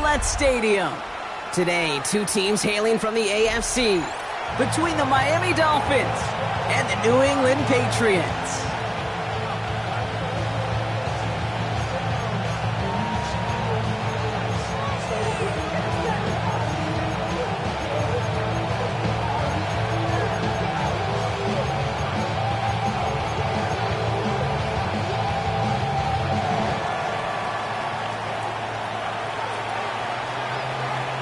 Gillette Stadium. Today, two teams hailing from the AFC, between the Miami Dolphins and the New England Patriots.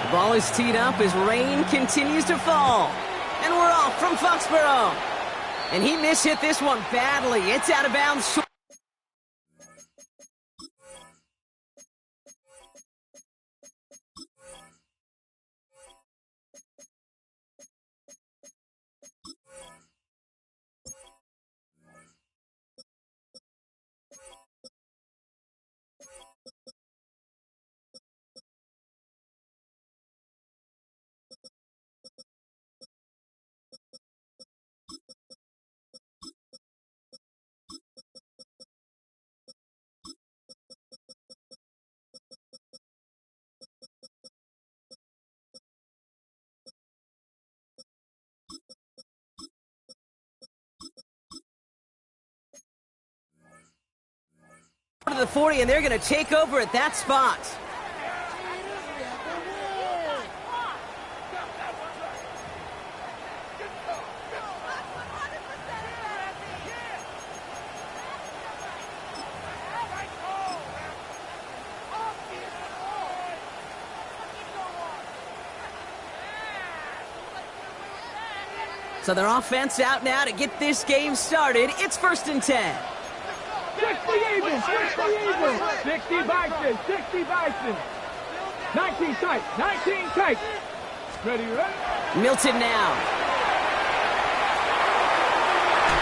The ball is teed up as rain continues to fall. And we're off from Foxborough. And he mishit this one badly. It's out of bounds. To the 40, and they're going to take over at that spot. So their offense out now to get this game started. It's 1st and 10. 60 even, 60 even. 60 Bison, 60 Bison. 19 tight, 19 tight. Ready, ready? Milton now.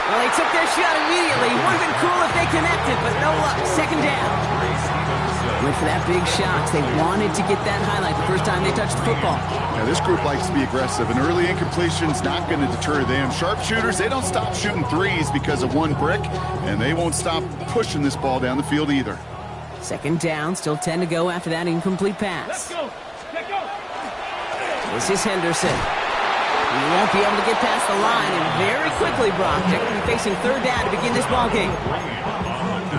Well, they took their shot immediately. Would have been cool if they connected, but no luck. 2nd down. Went for that big shot. They wanted to get that highlight the first time they touched the football. Now, this group likes to be aggressive. An early incompletion's not going to deter them. Sharpshooters, they don't stop shooting threes because of one brick, and they won't stop pushing this ball down the field either. 2nd down, still 10 to go after that incomplete pass. Let's go, let's go. This is Henderson. He won't be able to get past the line, and very quickly, Brock, they're going to be facing 3rd down to begin this ball game.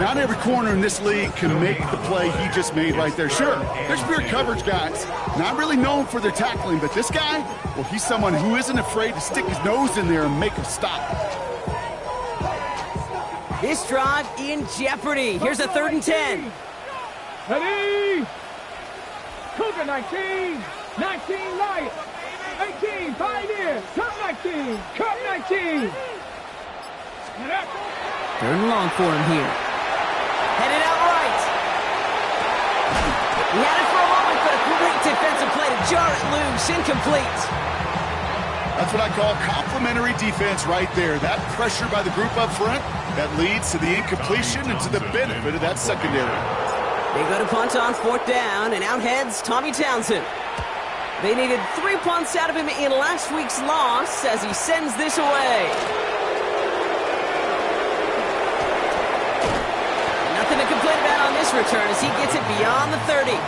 Not every corner in this league can make the play he just made right there. Sure, there's pure coverage guys, not really known for their tackling, but this guy, well, he's someone who isn't afraid to stick his nose in there and make a stop. This drive in jeopardy. Here's a 3rd and 10. Ready? Cougar 19, 19 Lions, 18 Pioneers, cut 19, cut 19. 3rd and long for him here. Headed out right. He had it for a moment, but a great defensive play to jar it loose. Incomplete. That's what I call complimentary defense right there. That pressure by the group up front, that leads to the incompletion and to the benefit of that secondary. They go to punt on 4th down, and out heads Tommy Townsend. They needed 3 punts out of him in last week's loss as he sends this away. Nothing to complain about on this return as he gets it beyond the 30. The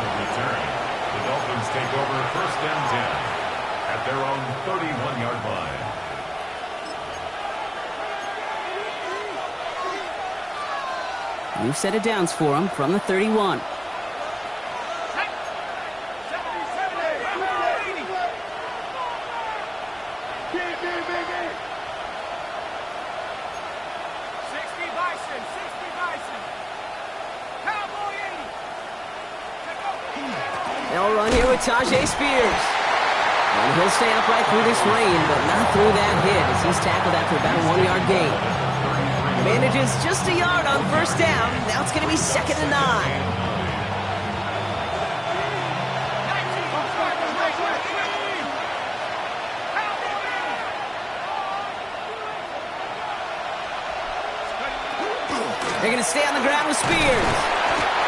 Dolphins take over 1st and 10 at their own 31-yard line. New set of downs for him from the 31. They'll run here with Tajay Spears. And he'll stay upright through this rain, but not through that hit as he's tackled after about a 1-yard gain. Manages just a yard on 1st down. Now it's going to be 2nd and 9. They're going to stay on the ground with Spears.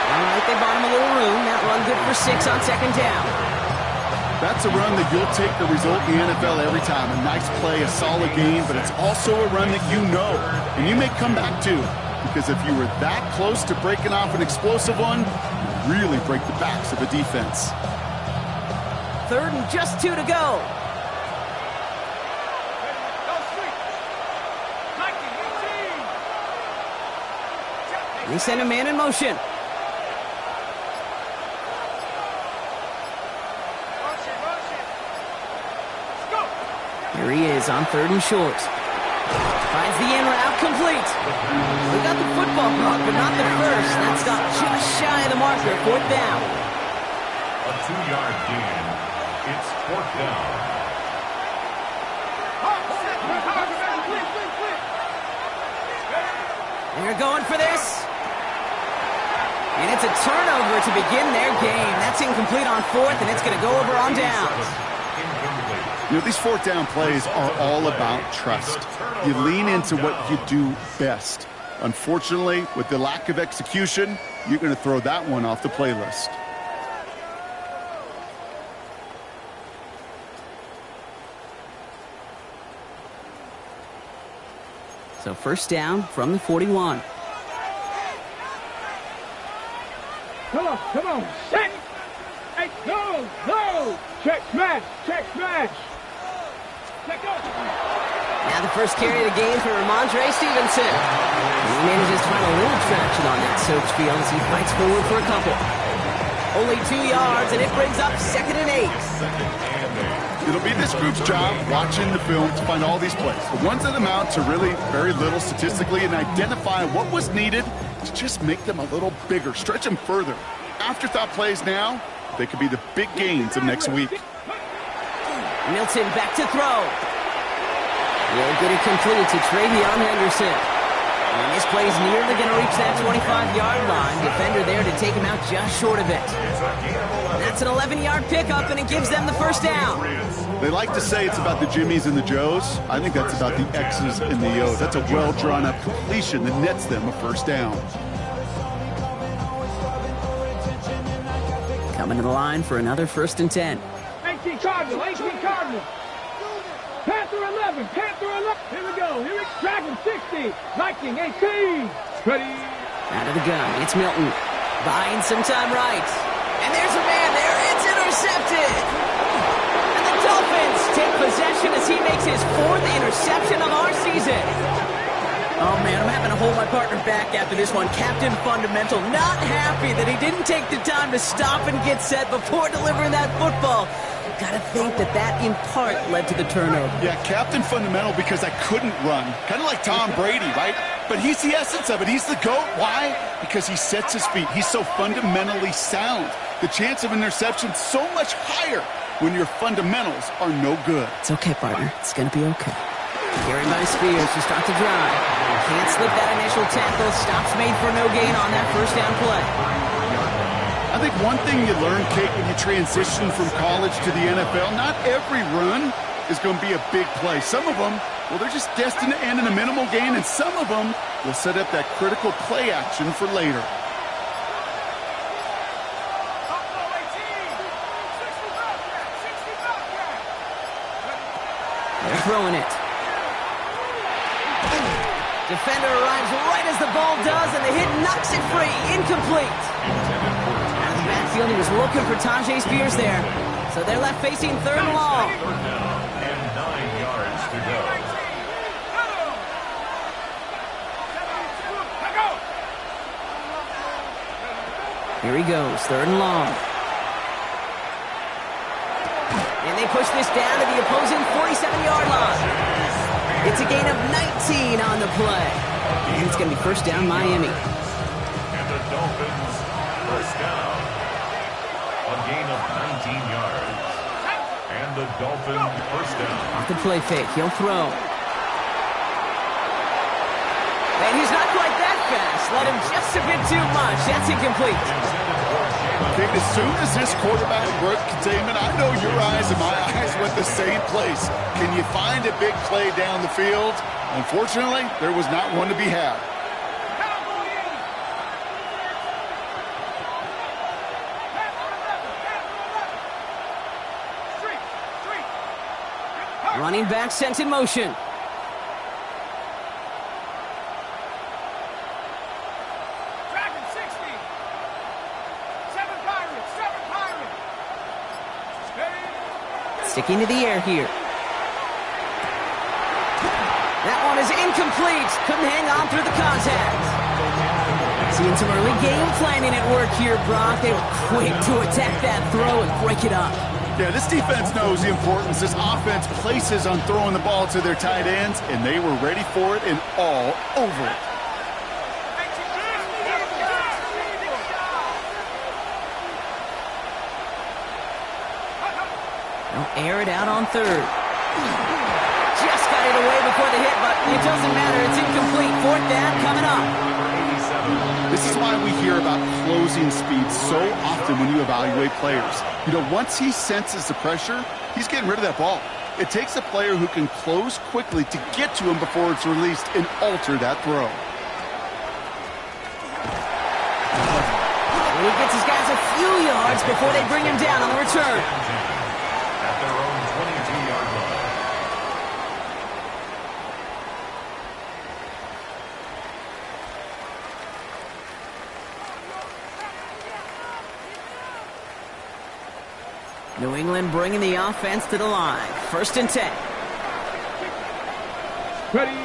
All right, they bought him a little room. That run good for 6 on 2nd down. That's a run that you'll take the result in the NFL every time. A nice play, a solid game, but it's also a run that you know, and you may come back to. Because if you were that close to breaking off an explosive one, you really break the backs of a defense. 3rd and just 2 to go. They send a man in motion. Here he is on 3rd and short. Finds the in route complete. We got the football caught, but not the first. That stopped just shy of the marker. 4th down. A 2-yard gain. It's 4th down. They're going for this. And it's a turnover to begin their game. That's incomplete on 4th, and it's going to go over on downs. You know, these 4th down plays are all about trust. You lean into what you do best. Unfortunately, with the lack of execution, you're going to throw that one off the playlist. So 1st down from the 41. Come on, set! Hey, no! Check smash! Check up! Now the first carry of the game for Ramondre Stevenson. He manages to find a little traction on that soaked field as he fights forward for a couple. Only 2 yards, and it brings up 2nd and 8. It'll be this group's job watching the film to find all these plays. The ones that amount to really very little statistically and identify what was needed to just make them a little bigger, stretch them further. Afterthought plays now, they could be the big gains of next week. Milton back to throw. Will get it completed to Travion Henderson. And this play is nearly going to reach that 25-yard line. Defender there to take him out just short of it. That's an 11-yard pickup, and it gives them the 1st down. They like to say it's about the Jimmies and the Joes. I think that's about the X's and the O's. That's a well-drawn-up completion that nets them a 1st down. Coming to the line for another 1st and 10. 18 Cardinal. Panther 11. Here we go. Dragon 60. Viking 18. Ready. Out of the gun. It's Milton. Buying some time right. And there's a man there. It's intercepted. And the Dolphins take possession as he makes his 4th interception of our season. Oh, man, I'm having to hold my partner back after this one. Captain Fundamental not happy that he didn't take the time to stop and get set before delivering that football. Gotta think that in part led to the turnover. Yeah, Captain Fundamental because I couldn't run. Kind of like Tom Brady, right? But he's the essence of it. He's the GOAT. Why? Because he sets his feet. He's so fundamentally sound. The chance of interception so much higher when your fundamentals are no good. It's okay, partner. It's gonna be okay. Carried by Spears to start the drive. Can't slip that initial tackle. Stops made for no gain on that 1st down play. I think one thing you learn, Kate, when you transition from college to the NFL, not every run is going to be a big play. Some of them, well, they're just destined to end in a minimal gain, and some of them will set up that critical play action for later. They're throwing it. Defender arrives right as the ball does, and the hit knocks it free. Incomplete. Out of the backfield, he was looking for Tajay Spears there. So they're left facing 3rd and long. 3rd down and 9 yards to go. Here he goes, 3rd and long. And they push this down to the opposing 47-yard line. It's a gain of 19 on the play. And it's going to be 1st down Miami. And the Dolphins 1st down. A gain of 19 yards. And the Dolphins 1st down. Off the play fake, he'll throw. And he's not quite that fast. Let him just a bit too much. That's incomplete. Okay, as soon as this quarterback broke containment, I know your eyes and my eyes went the same place. Can you find a big play down the field? Unfortunately, there was not one to be had. Running back sent in motion. Sticking to the air here. That one is incomplete. Couldn't hang on through the contact. Seeing some early game planning at work here, Brock. They were quick to attack that throw and break it up. Yeah, this defense knows the importance this offense places on throwing the ball to their tight ends, and they were ready for it and all over it. They'll air it out on third. Just got it away before the hit, but it doesn't matter. It's incomplete. Fourth down coming up. This is why we hear about closing speed so often when you evaluate players. You know, once he senses the pressure, he's getting rid of that ball. It takes a player who can close quickly to get to him before it's released and alter that throw. And he gets his guys a few yards before they bring him down on the return. At their own 22-yard line. New England bringing the offense to the line. 1st and 10. Ready.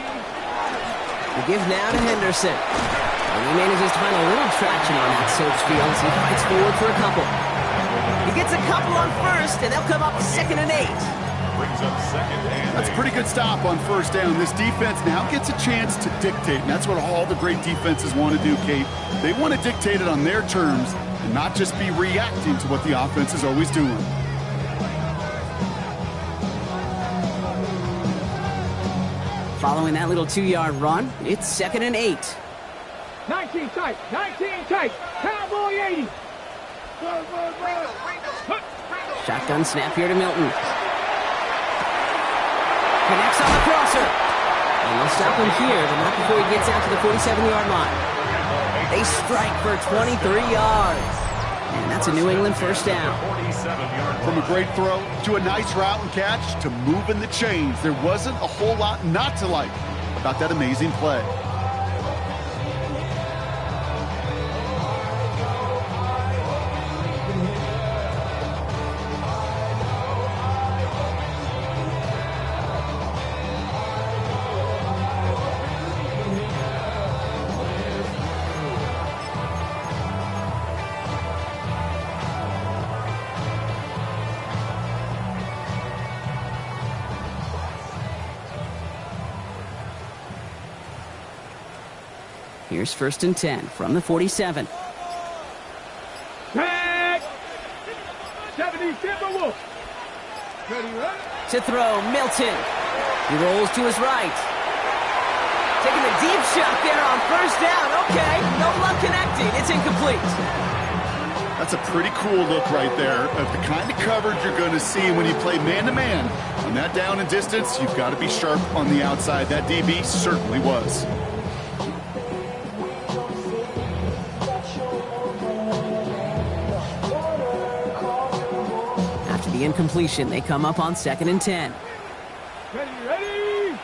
He gives now to Henderson. And he manages to find a little traction on that search field as he fights forward for a couple. He gets a couple on first, and they'll come up 2nd and 8. Brings up 2nd and That's a pretty good stop on 1st down. This defense now gets a chance to dictate, and that's what all the great defenses want to do, Kate. They want to dictate it on their terms and not just be reacting to what the offense is always doing. Following that little 2-yard run, it's 2nd and 8. 19 tight. 19 tight. Cowboy 80. Shotgun snap here to Milton. Connects on the crosser. And they'll stop him here, but not before he gets out to the 47-yard line. They strike for 23 yards. And that's a New England 1st down. From a great throw to a nice route and catch to moving the chains, there wasn't a whole lot not to like about that amazing play. Here's 1st and 10 from the 47. Tag. 70 Timberwolves. Ready, ready. To throw, Milton. He rolls to his right. Taking a deep shot there on 1st down. Okay, no luck connecting. It's incomplete. That's a pretty cool look right there of the kind of coverage you're going to see when you play man-to-man. On that down and distance, you've got to be sharp on the outside. That DB certainly was. After the incompletion, they come up on 2nd and 10. Ready, ready.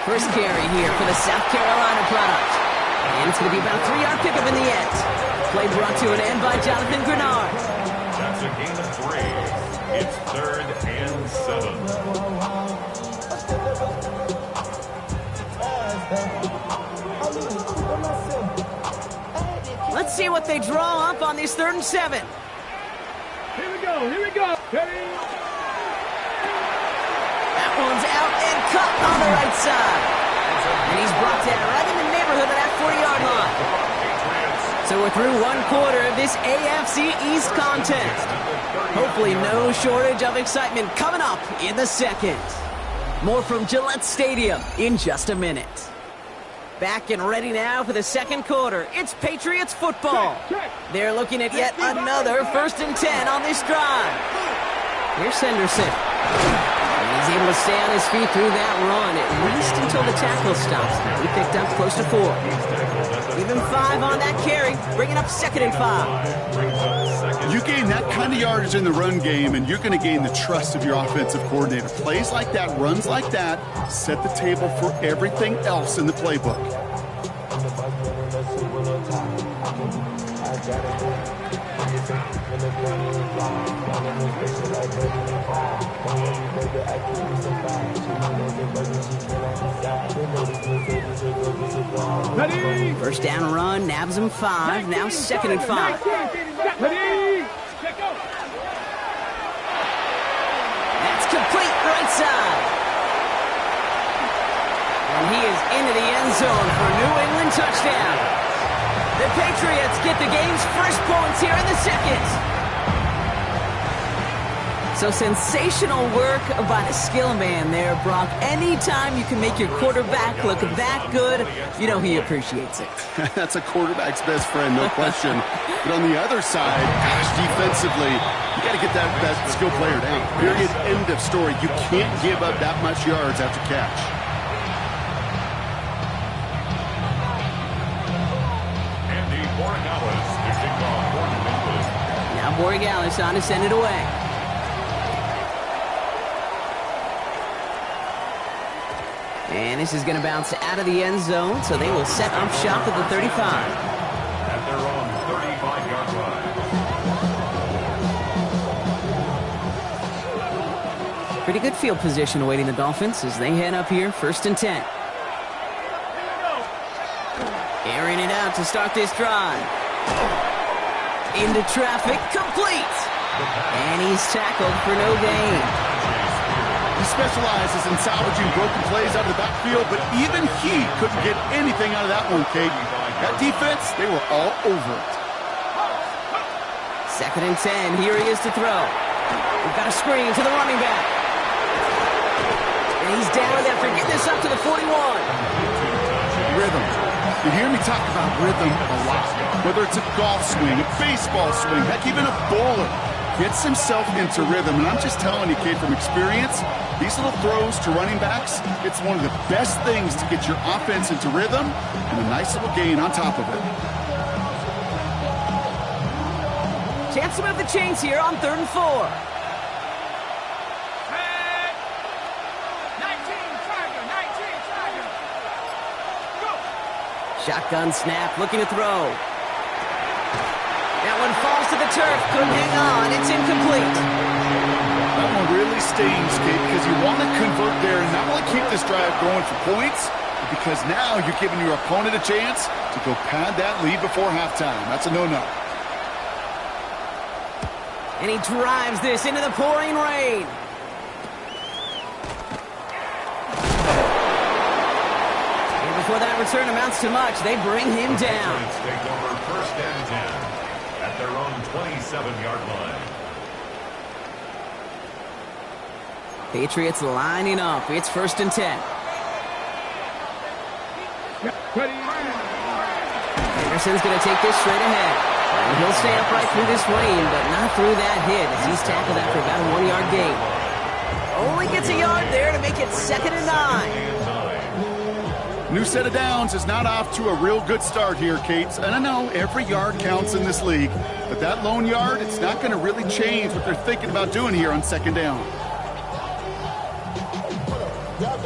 First carry here for the South Carolina product. And it's going to be about a 3-yard pickup in the end. Play brought to an end by Jonathan Grenard. That's a gain of 3. It's 3rd and 7. Let's see what they draw up on this 3rd and 7. Here we go, here we go. Ready. That one's out and cut on the right side. And he's brought down right in the neighborhood of that 40-yard line. So we're through 1 quarter of this AFC East contest. Hopefully no shortage of excitement coming up in the 2nd. More from Gillette Stadium in just a minute. Back and ready now for the 2nd quarter. It's Patriots football. They're looking at yet another 1st and 10 on this drive. Here's Henderson. And he's able to stay on his feet through that run, at least until the tackle stops. He picked up close to 4. Give him 5 on that carry, bringing up 2nd and 5. You gain that kind of yardage in the run game, and you're going to gain the trust of your offensive coordinator. Plays like that, runs like that, set the table for everything else in the playbook. Ready? First down run, nabs him 5. Now 2nd and 5. Ready? Check out. That's complete right side. And he is into the end zone for a New England touchdown. The Patriots get the game's first points here in the second. So sensational work by the skill man there, Brock. Anytime you can make your quarterback look that good, you know he appreciates it. That's a quarterback's best friend, no question. But on the other side, gosh, defensively, you got to get that skill player down. Period. End of story. You can't give up that much yards after catch. Andy Borregales to kick off for New England. Now Borregales on to send it away. And this is going to bounce out of the end zone, so they will set up shop at the 35. At their own 35-yard line. Pretty good field position awaiting the Dolphins as they head up here, 1st and 10. Airing it out to start this drive. Into traffic, complete! And he's tackled for no gain. He specializes in salvaging broken plays out of the backfield, but even he couldn't get anything out of that one, Kate. That defense, they were all over it. 2nd and 10, here he is to throw. We've got a screen to the running back. And he's down after getting this up to the 41. Rhythm. You hear me talk about rhythm a lot. Whether it's a golf swing, a baseball swing, heck, even a bowler. Gets himself into rhythm, and I'm just telling you, kid, from experience, these little throws to running backs, it's one of the best things to get your offense into rhythm and a nice little gain on top of it. Chance to move the chains here on 3rd and 4. 19, tiger. Go. Shotgun snap, looking to throw. That one falls to the turf, couldn't hang on, it's incomplete. That one really stings, Kate, because you want to convert there and not only keep this drive going for points, but because now you're giving your opponent a chance to go pad that lead before halftime. That's a no-no. And he drives this into the pouring rain. And before that return amounts to much, they bring him down. Take over 1st and 10 at their own 27-yard line. Patriots lining up. It's 1st and 10. Ready? Anderson's going to take this straight ahead. And he'll stay upright through this rain, but not through that hit as he's tackled after about a 1-yard gain. Only gets a yard there to make it 2nd and 9. New set of downs is not off to a real good start here, Kate. And I know every yard counts in this league, but that lone yard, it's not going to really change what they're thinking about doing here on 2nd down.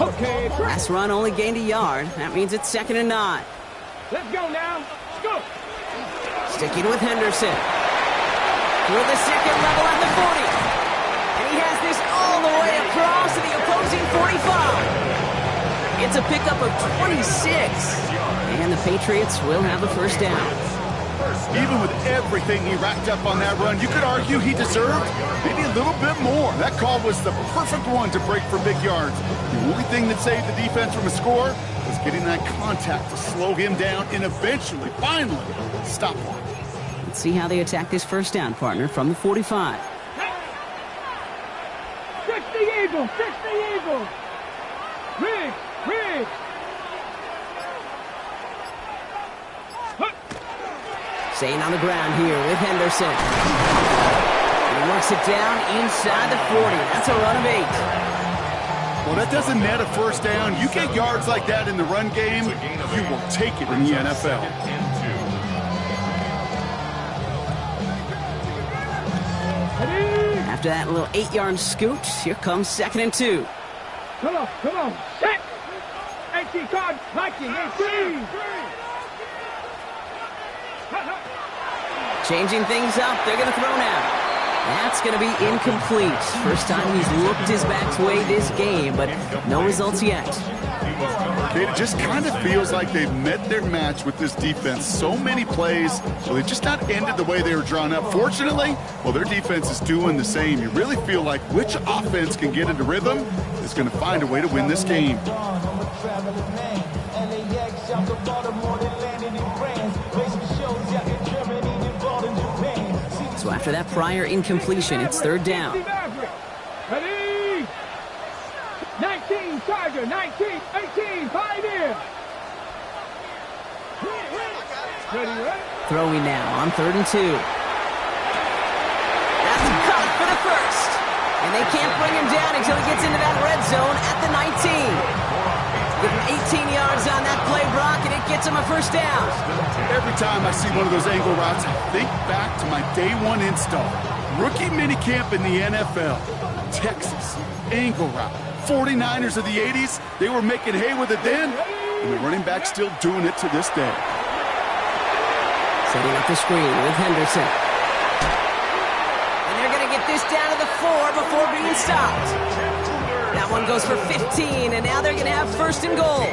Okay, Last run only gained a yard. That means it's 2nd and 9. let's go now. Let's go. Sticking with Henderson. Through the 2nd level at the 40. And he has this all the way across to the opposing 45. It's a pickup of 26. And the Patriots will have the 1st down. Even with everything he racked up on that run, you could argue he deserved maybe a little bit more. That call was the perfect one to break for big yards. The only thing that saved the defense from a score was getting that contact to slow him down and eventually, finally, stop one. Let's see how they attack this 1st down, partner, from the 45. 60 Eagles, 60 Eagles. Riggs. Staying on the ground here with Henderson. And he works it down inside the 40. That's a run of 8. Well, that doesn't net a 1st down. You get yards like that in the run game, you will take it in the NFL. After that little 8-yard scoot, here comes 2nd and 2. Come on. Set. 18 card, 19, 18. Changing things up. They're going to throw now. That's going to be incomplete. First time he's looked his back's way this game, but no results yet. It just kind of feels like they've met their match with this defense. So many plays, so they just not ended the way they were drawn up. Fortunately, well, their defense is doing the same. You really feel like which offense can get into rhythm is going to find a way to win this game. So after that prior incompletion, it's third down. Ready? 19, Tiger, 19, 18, 5 in. Ready? Throwing now on 3rd and 2. That's caught for the first. And they can't bring him down until he gets into that red zone at the 19. Give him 18 yards on that play, Brock, and it gets him a first down. Every time I see one of those angle routes, I think back to my day one install. Rookie minicamp in the NFL. Texas, angle route. 49ers of the 80s, they were making hay with it then, and the running back still doing it to this day. Setting up the screen with Henderson. And they're going to get this down to the 4 before being stopped. That one goes for 15, and now they're going to have 1st and goal.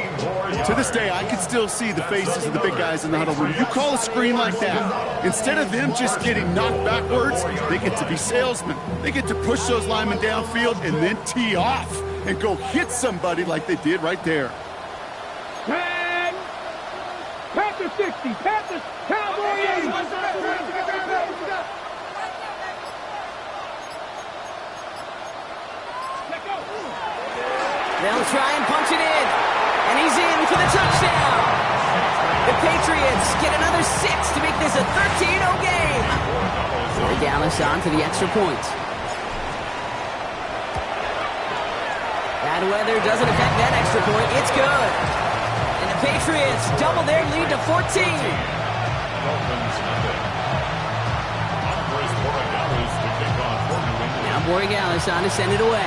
To this day, I can still see the faces of the big guys in the huddle. When you call a screen like that, instead of them just getting knocked backwards, they get to be salesmen. They get to push those linemen downfield and then tee off and go hit somebody like they did right there. 10, Panthers 60, Panthers, Cowboys 80. They'll try and punch it in. And he's in for the touchdown. The Patriots get another 6 to make this a 13-0 game. Dallas on for the extra point. Bad weather doesn't affect that extra point. It's good. And the Patriots double their lead to 14. Now Borregales on to send it away.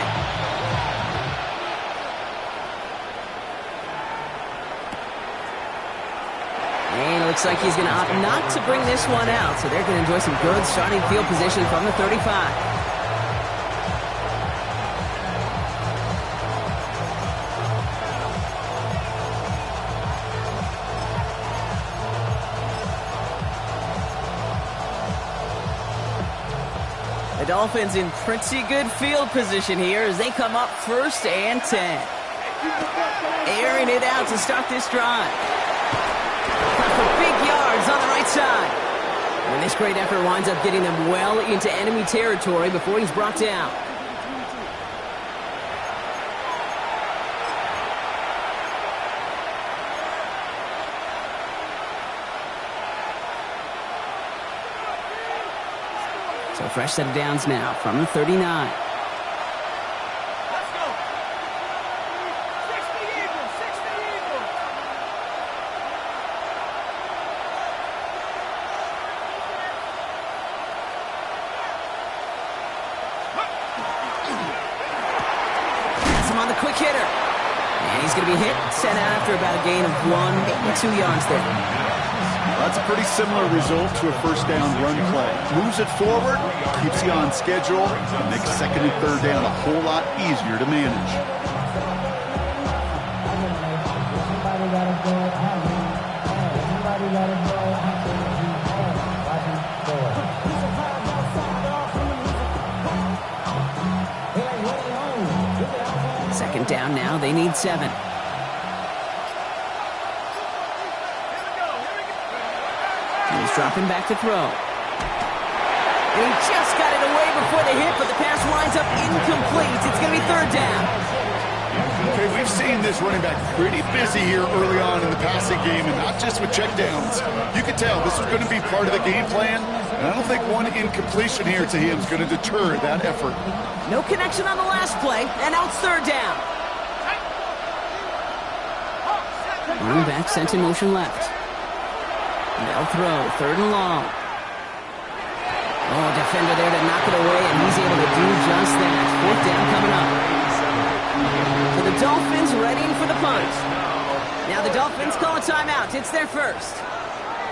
And it looks like he's going to opt not to bring this one out, so they're going to enjoy some good starting field position from the 35. The Dolphins in pretty good field position here as they come up 1st and 10. Airing it out to start this drive. For big yards on the right side. And this great effort winds up getting them well into enemy territory before he's brought down. So fresh set of downs now from the 39. Quick hitter. And he's going to be hit, set out after about a gain of 1 or 2 yards there. That's a pretty similar result to a first down run play. Moves it forward, keeps you on schedule, and makes 2nd and 3rd down a whole lot easier to manage. Second down now, they need 7. He's dropping back to throw. And he just got it away before the hit, but the pass winds up incomplete. It's going to be 3rd down. Okay, we've seen this running back pretty busy here early on in the passing game, and not just with checkdowns. You can tell this is going to be part of the game plan, and I don't think one incompletion here to him is going to deter that effort. No connection on the last play, and now it's 3rd down. Running back sent in motion left. They'll throw, 3rd and long. Oh, defender there to knock it away, and he's able to do just that. 4th down coming up. So the Dolphins readying for the punt. Now the Dolphins call a timeout. It's their first.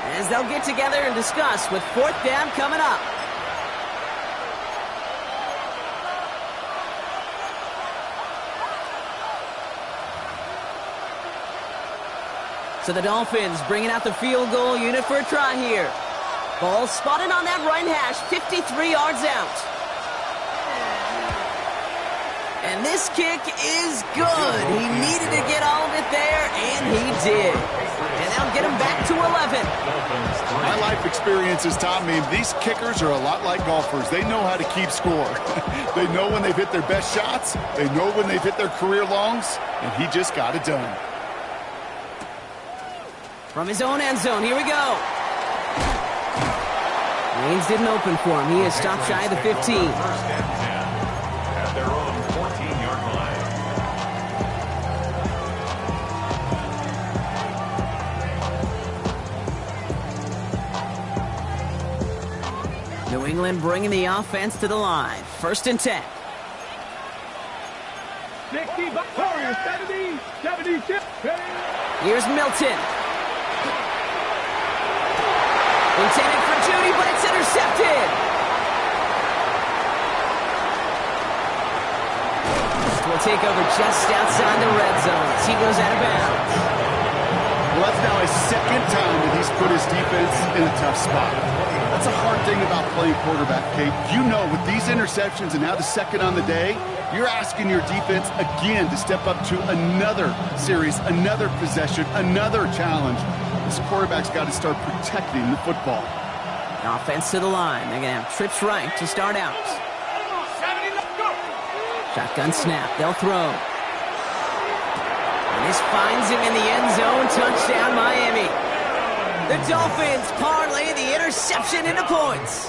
as they'll get together and discuss with fourth down coming up. So the Dolphins bringing out the field goal unit for a try here. Ball spotted on that right hash, 53 yards out. And this kick is good. He needed to get all of it there, and he did. And that'll get him back to 11. My life experience has taught me these kickers are a lot like golfers. They know how to keep score. They know when they've hit their best shots. They know when they've hit their career longs, and he just got it done. From his own end zone, here we go. Lanes didn't open for him. He is stopped shy of the 15. First and 10 at their own 14-yard line. New England bringing the offense to the line. First and 10. 60, 70, 76. Here's Milton. Intended for Judy, but it's intercepted. Will take over just outside the red zone as he goes out of bounds. Well, that's now his second time that he's put his defense in a tough spot. That's a hard thing about playing quarterback, Kate. You know, with these interceptions and now the second on the day, you're asking your defense again to step up to another series, another possession, another challenge. This quarterback's got to start protecting the football. Offense to the line. They're going to have trips right to start out. Shotgun snap. They'll throw. And this finds him in the end zone. Touchdown, Miami. The Dolphins parlay the interception into points.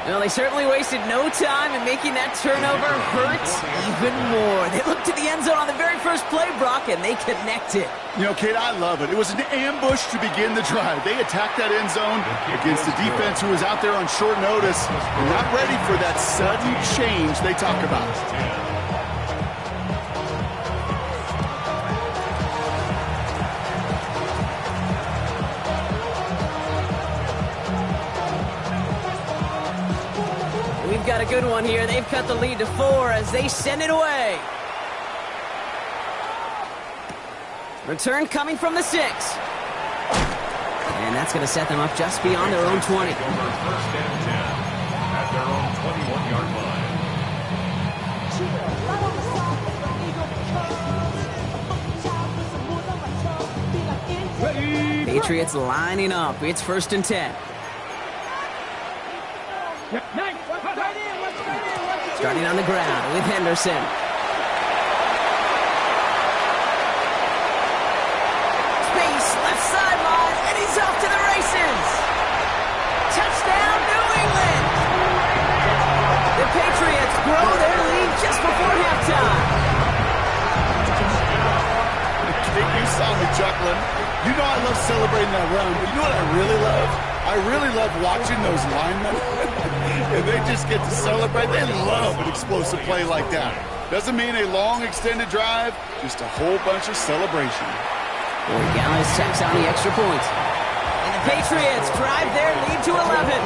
Well, they certainly wasted no time in making that turnover hurt even more. They looked to the end zone on the very first play, Brock, and they connected. You know, Kate, I love it. It was an ambush to begin the drive. They attacked that end zone against the defense who was out there on short notice and not ready for that sudden change they talk about. Got a good one here. They've cut the lead to 4 as they send it away. Return coming from the 6. And that's going to set them up just beyond their own 20. First and 10 at their own 21-yard line. Patriots lining up. It's first and 10. Starting on the ground with Henderson. Space, left sideline, and he's off to the races. Touchdown, New England. The Patriots grow their lead just before halftime. You saw me chuckling. You know I love celebrating that run, but you know what I really love? I really love watching those linemen. And they just get to celebrate. They love an explosive play like that. Doesn't mean a long extended drive, just a whole bunch of celebration. Boy, Gallis tacks on the extra point. And the Patriots drive their lead to 11.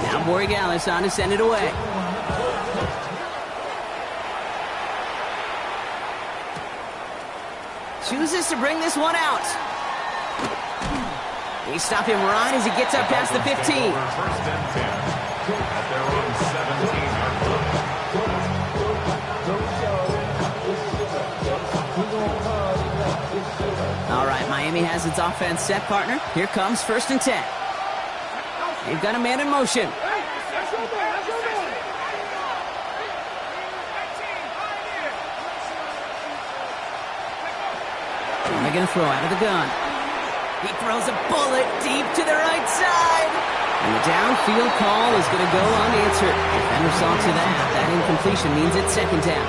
Now Borregales on to send it away. Chooses to bring this one out. We stop him right as he gets up past the 15. First and 10 at their own 17-yard line. All right, Miami has its offense set, partner. Here comes first and 10. They've got a man in motion. They're going to throw out of the gun. He throws a bullet deep to the right side. And the downfield call is going to go unanswered. Defender saw to that. That incompletion means it's second down.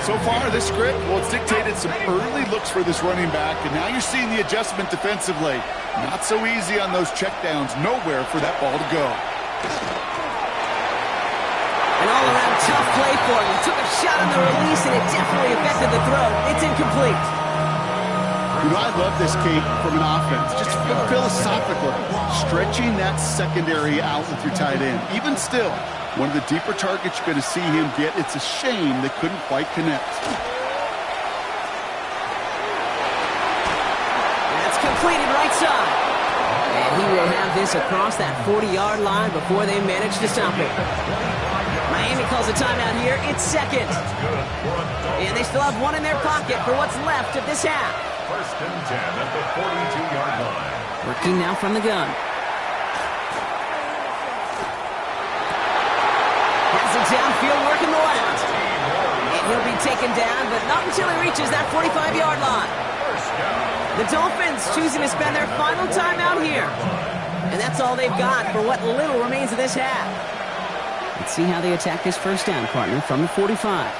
So far, this script, well, it's dictated some early looks for this running back, and now you're seeing the adjustment defensively. Not so easy on those checkdowns. Nowhere for that ball to go. tough play for him. He took a shot on the release, and it definitely affected the throw. It's incomplete. You know, I love this, Kate, from an offense. Just philosophical. Stretching that secondary out with your tight end. Even still, one of the deeper targets you're going to see him get. It's a shame they couldn't quite connect. That's completed right side. And he will have this across that 40-yard line before they manage to stop it. Miami calls a timeout here. It's second. And they still have one in their pocket for what's left of this half. First and 10 at the 42-yard line. Working now from the gun. Has it downfield working the left. And he'll be taken down, but not until he reaches that 45-yard line. The Dolphins choosing to spend their final timeout here. And that's all they've got for what little remains of this half. Let's see how they attack this first down, partner, from the 45.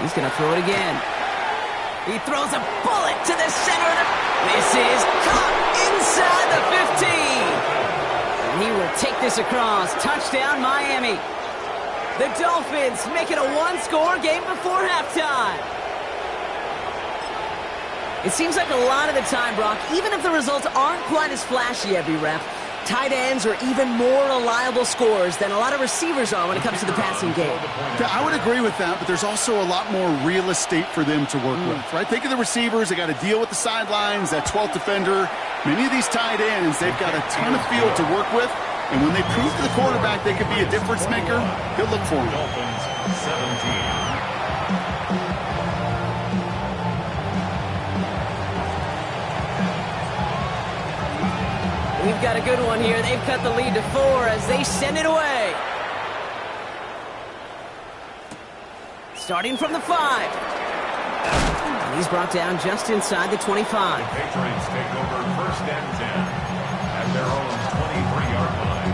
He's going to throw it again. He throws a bullet to the center. Misses. Caught inside the 15. And he will take this across. Touchdown, Miami. The Dolphins make it a one-score game before halftime. It seems like a lot of the time, Brock, even if the results aren't quite as flashy every rep, tight ends are even more reliable scorers than a lot of receivers are when it comes to the passing game. Yeah, I would agree with that, but there's also a lot more real estate for them to work with, right? Think of the receivers. They got to deal with the sidelines, that 12th defender. Many of these tight ends, they've got a ton of field to work with, and when they prove to the quarterback they could be a difference maker, he'll look for them. Dolphins 17. We've got a good one here. They've cut the lead to 4 as they send it away. Starting from the 5. And he's brought down just inside the 25. The Patriots take over first and 10 at their own 23-yard line.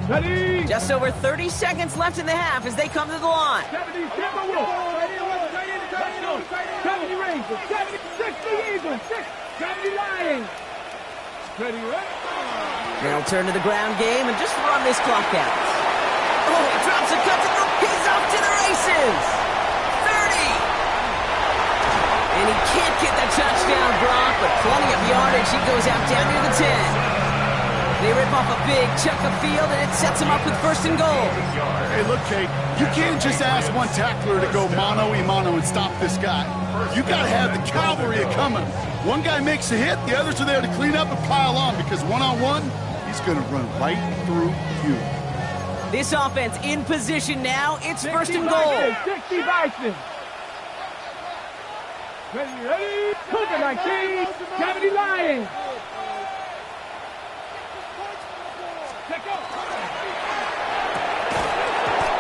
Ready? Just over 30 seconds left in the half as they come to the line. 70, 70 Rangers, 70, 60 Eagles, 70 Lions. Ready, right? They'll turn to the ground game and just run this clock out. Oh, he drops and cuts it. He's off to the races. 30. And he can't get the touchdown, Brock, but plenty of yardage. He goes out down near the 10. They rip off a big chunk of field, and it sets them up with first and goal. Hey, look, Kate, you can't just ask one tackler to go mano-a-mano and stop this guy. You got to have the cavalry coming. One guy makes a hit, the others are there to clean up and pile on, because one-on-one, he's going to run right through you. This offense in position now. It's first and goal. 60 Bison. Ready? Cougar 19, 70 Lions.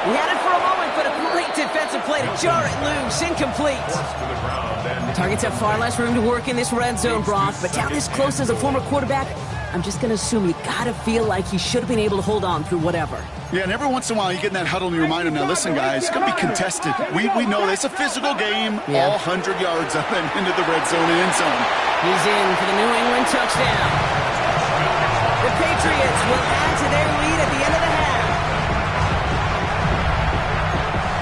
He had it for a moment, but a great defensive play to jar it loose. Incomplete. Targets have far less room to work in this red zone, Brock, but down this close as a former quarterback, I'm just going to assume you got to feel like he should have been able to hold on through whatever. Yeah, and every once in a while you get in that huddle and you remind him, now listen, guys, it's going to be contested. We know it's a physical game, all 100 yards up and into the red zone and end zone. He's in for the New England touchdown. The Patriots will add to their lead at the end of the half.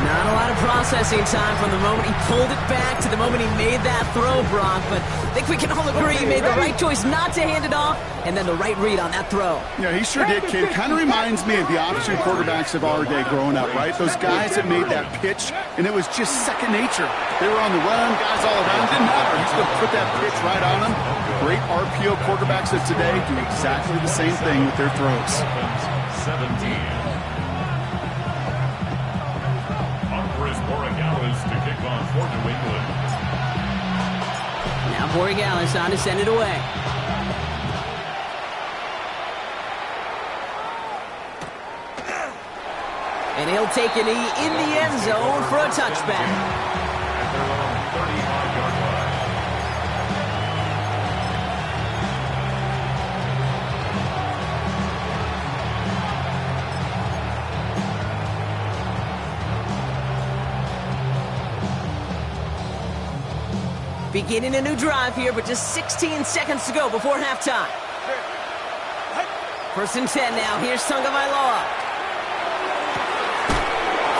Not a lot of processing time from the moment he pulled it back to the moment he made that throw, Brock, but I think we can all agree he made the right choice not to hand it off and then the right read on that throw. Yeah, he sure did, kid. Kind of reminds me of the option quarterbacks of our day growing up, right? Those guys that made that pitch, and it was just second nature. They were on the run, guys all around, didn't matter. He's going to put that pitch right on them. Great RPO quarterbacks of today do exactly the same thing with their throws. 17. To kick off for New England. Now Borregales on to send it away. And he'll take a knee in the end zone for a touchback. At their own 35-yard line. Beginning a new drive here, but just 16 seconds to go before halftime. 1st and 10 now. Here's Tagovailoa.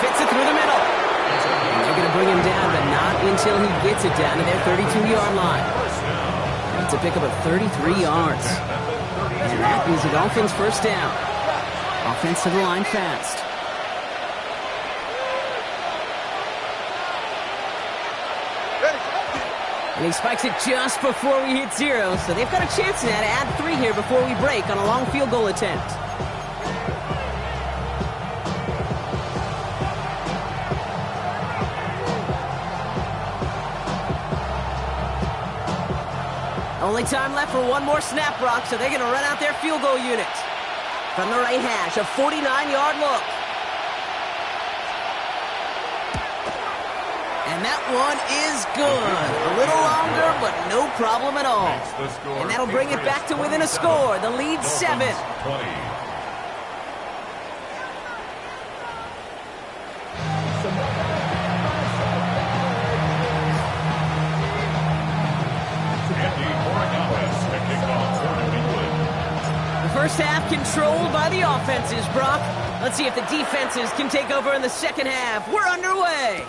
Fits it through the middle. And they're going to bring him down, but not until he gets it down to their 32-yard line. That's a pickup of 33 yards. And that is the Dolphins' first down. Offense to the line fast. And he spikes it just before we hit 0, so they've got a chance now to add 3 here before we break on a long field goal attempt. Only time left for one more snap, Brock, so they're going to run out their field goal unit. From the right hash, a 49-yard look. And that one is good. A little longer, but no problem at all. And that'll bring it back to within a score. The lead 7. First half controlled by the offenses, Brock. Let's see if the defenses can take over in the second half. We're underway.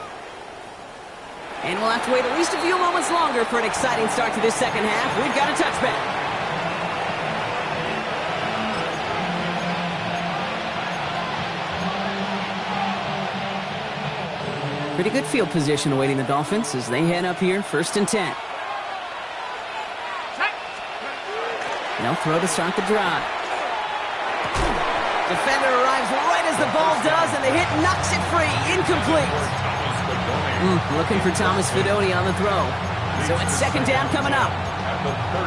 And we'll have to wait at least a few moments longer for an exciting start to this second half. We've got a touchback. Pretty good field position awaiting the Dolphins as they head up here, 1st and 10. They'll throw to start the drive. Defender arrives right as the ball does, and the hit knocks it free. Incomplete. Looking for Thomas Fidone on the throw. So it's 2nd down coming up.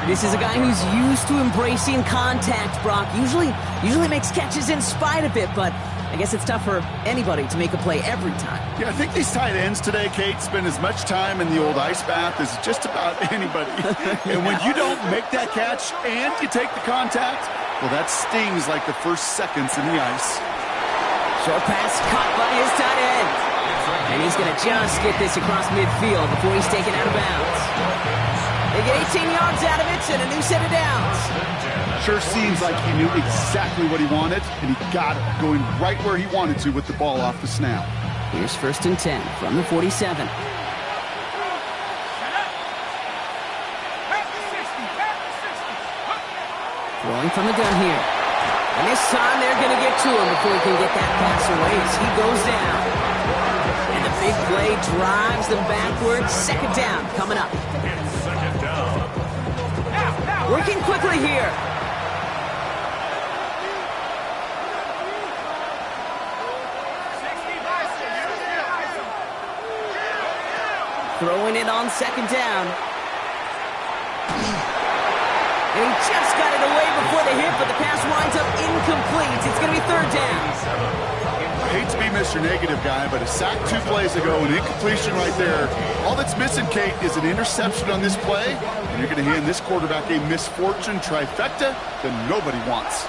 This is a guy who's used to embracing contact, Brock. Usually makes catches in spite of it, but I guess it's tough for anybody to make a play every time. Yeah, I think these tight ends today, Kate, spend as much time in the old ice bath as just about anybody. And when you don't make that catch and you take the contact, well, that stings like the first seconds in the ice. Short pass caught by his tight end. And he's going to just get this across midfield before he's taken out of bounds. They get 18 yards out of it and a new set of downs. Sure seems like he knew exactly what he wanted, and he got it, going right where he wanted to with the ball off the snap. Here's 1st and 10 from the 47. Throwing from the gun here. And this time they're going to get to him before he can get that pass away as he goes down. And the big play drives them backwards. 2nd down coming up. Working quickly here. Throwing it on 2nd down. And he just got it away before the hit, but the pass winds up incomplete. It's going to be 3rd down. I hate to be Mr. Negative guy, but a sack 2 plays ago, an incompletion right there. All that's missing, Kate, is an interception on this play, and you're going to hand this quarterback a misfortune trifecta that nobody wants.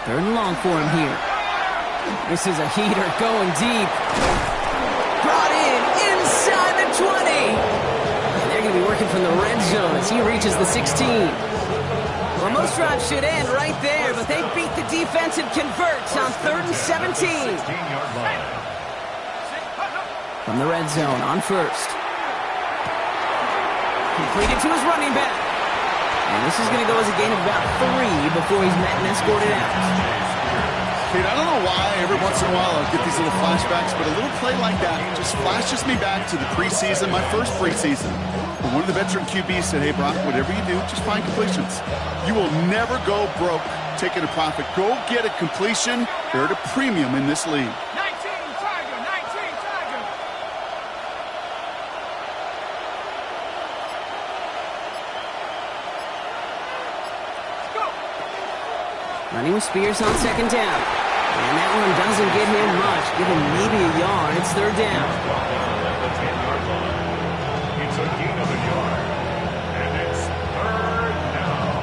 Third and long for him here. This is a heater going deep. Brought in inside the 20. And they're going to be working from the red zone as he reaches the 16. Well, most drives should end right there, but they beat the defense and converts on 3rd and 17. From the red zone on 1st. Completed to his running back. And this is going to go as a gain of about 3 before he's met and escorted out. Kate, I don't know why every once in a while I'll get these little flashbacks, but a little play like that just flashes me back to the preseason, my first preseason. When one of the veteran QBs said, hey, Brock, whatever you do, just find completions. You will never go broke taking a profit. Go get a completion. They're at a premium in this league. 19 Tiger. Running with Spears on 2nd down. And that one doesn't get him much. Give him maybe a yard. It's 3rd down. It's a gain of a yard. And it's 3rd down.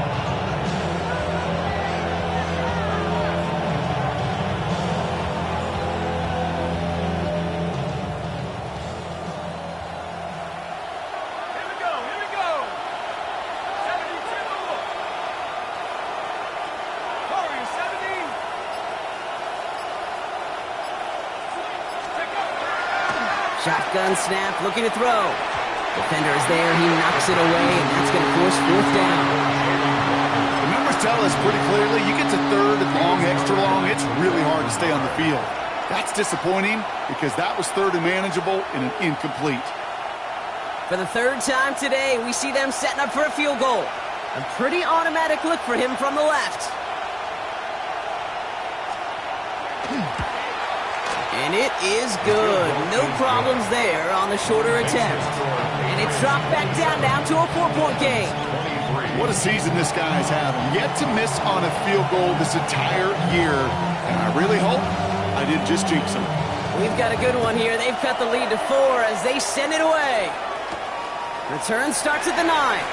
Shotgun snap, looking to throw. Defender is there, he knocks it away, and that's going to force fourth down. The numbers tell us pretty clearly, you get to third and long, extra long, it's really hard to stay on the field. That's disappointing because that was third and manageable and an incomplete. For the third time today, we see them setting up for a field goal. A pretty automatic look for him from the left. And it is good. No problems there on the shorter attempt. And it's dropped back down now to a 4-point game. What a season this guy's having. Yet to miss on a field goal this entire year. And I really hope I didn't just jinx him. We've got a good one here. They've cut the lead to 4 as they send it away. Return starts at the 9.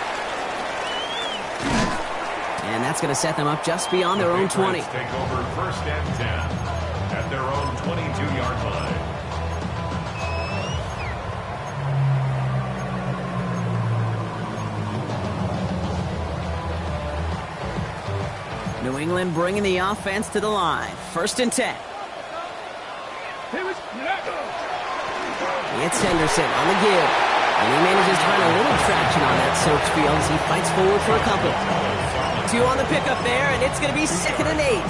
And that's going to set them up just beyond their own 20. Take over first and 10 at their own 22-yard line. New England bringing the offense to the line. First and 10. It's Henderson on the give. And he manages to find a little traction on that soaked field as he fights forward for a couple. 2 on the pickup there, and it's going to be 2nd and 8.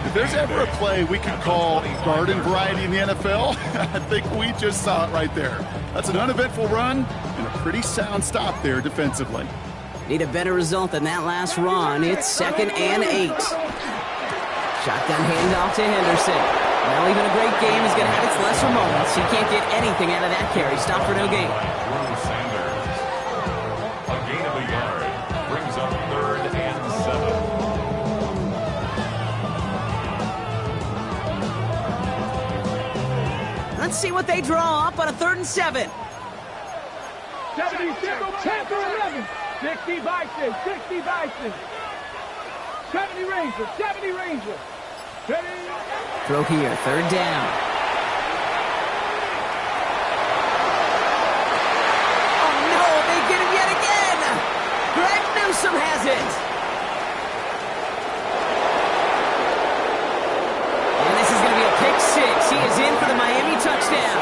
If there's ever a play we could call garden variety in the NFL, I think we just saw it right there. That's an uneventful run and a pretty sound stop there defensively. Need a better result than that last run. It's 2nd and 8. Shotgun handoff to Henderson. Well, even a great game is going to have its lesser moments. He can't get anything out of that carry. Stop for no gain. Sanders. A gain of a yard brings up 3rd and 7. Let's see what they draw up on a 3rd and 7. 70, 10 for 11. 60 Bison, 60 Bison. 70 Ranger, 70 Ranger. 70. Throw here, 3rd down. Oh no, they get him yet again! Greg Newsome has it! And this is going to be a pick 6. He is in for the Miami touchdown.